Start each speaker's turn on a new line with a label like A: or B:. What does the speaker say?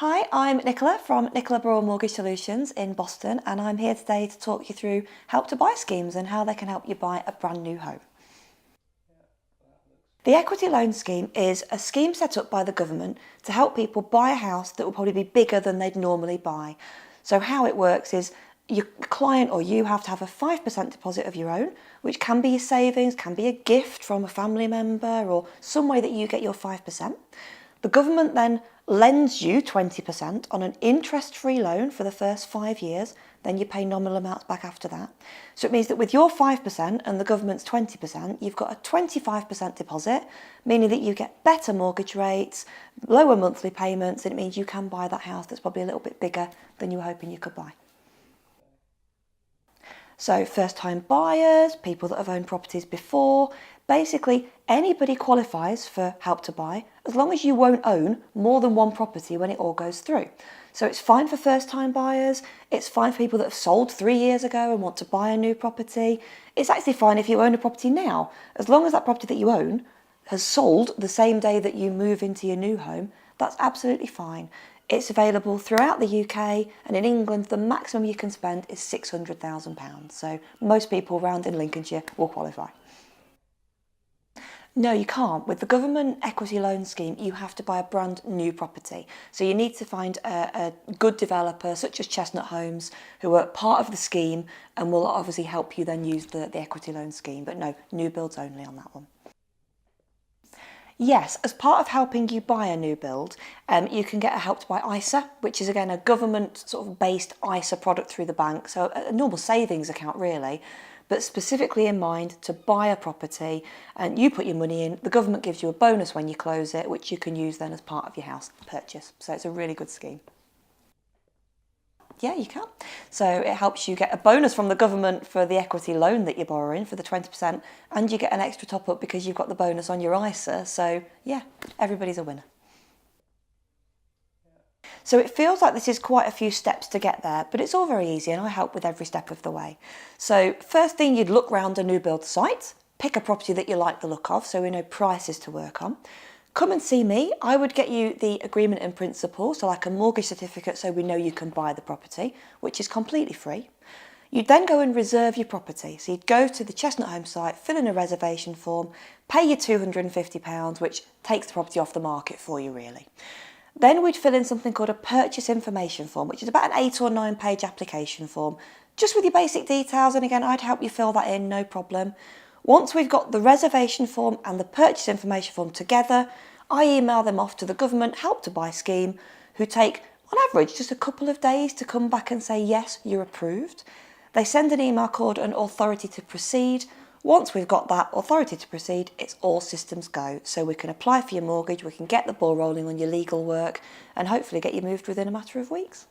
A: Hi, I'm Nicola from Nicola Burrell Mortgage Solutions in Boston, and I'm here today to talk you through Help to Buy schemes and how they can help you buy a brand new home. The equity loan scheme is a scheme set up by the government to help people buy a house that will probably be bigger than they'd normally buy. So how it works is your client or you have to have a 5% deposit of your own, which can be your savings, can be a gift from a family member or some way that you get your 5%. The government then lends you 20% on an interest-free loan for the first 5 years, then you pay nominal amounts back after that. So it means that with your 5% and the government's 20%, you've got a 25% deposit, meaning that you get better mortgage rates, lower monthly payments, and it means you can buy that house that's probably a little bit bigger than you were hoping you could buy. So first-time buyers, people that have owned properties before, basically anybody qualifies for Help to Buy as long as you won't own more than one property when it all goes through. So it's fine for first-time buyers, it's fine for people that have sold 3 years ago and want to buy a new property. It's actually fine if you own a property now, as long as that property that you own has sold the same day that you move into your new home, that's absolutely fine. It's available throughout the UK, and in England the maximum you can spend is £600,000, so most people around in Lincolnshire will qualify. No, you can't. With the government equity loan scheme, you have to buy a brand new property. So you need to find a good developer, such as Chestnut Homes, who are part of the scheme and will obviously help you then use the equity loan scheme. But no, new builds only on that one. Yes, as part of helping you buy a new build, you can get a Help to Buy ISA, which is again a government sort of based ISA product through the bank, so a normal savings account really, but specifically in mind to buy a property, and you put your money in, the government gives you a bonus when you close it, which you can use then as part of your house purchase. So it's a really good scheme. Yeah, you can. So it helps you get a bonus from the government for the equity loan that you're borrowing for the 20%, and you get an extra top up because you've got the bonus on your ISA. So yeah, everybody's a winner. So it feels like this is quite a few steps to get there, but it's all very easy and I help with every step of the way. So first thing, you'd look round a new build site, pick a property that you like the look of so we know prices to work on. Come and see me. I would get you the agreement in principle, so like a mortgage certificate so we know you can buy the property, which is completely free. You'd then go and reserve your property. So you'd go to the Chestnut Home site, fill in a reservation form, pay your £250, which takes the property off the market for you really. Then we'd fill in something called a purchase information form, which is about an 8 or 9 page application form, just with your basic details, and again, I'd help you fill that in, no problem. Once we've got the reservation form and the purchase information form together, I email them off to the government Help to Buy scheme, who take, on average, just a couple of days to come back and say, yes, you're approved. They send an email called an authority to proceed. Once we've got that authority to proceed, it's all systems go. So we can apply for your mortgage, we can get the ball rolling on your legal work, and hopefully get you moved within a matter of weeks.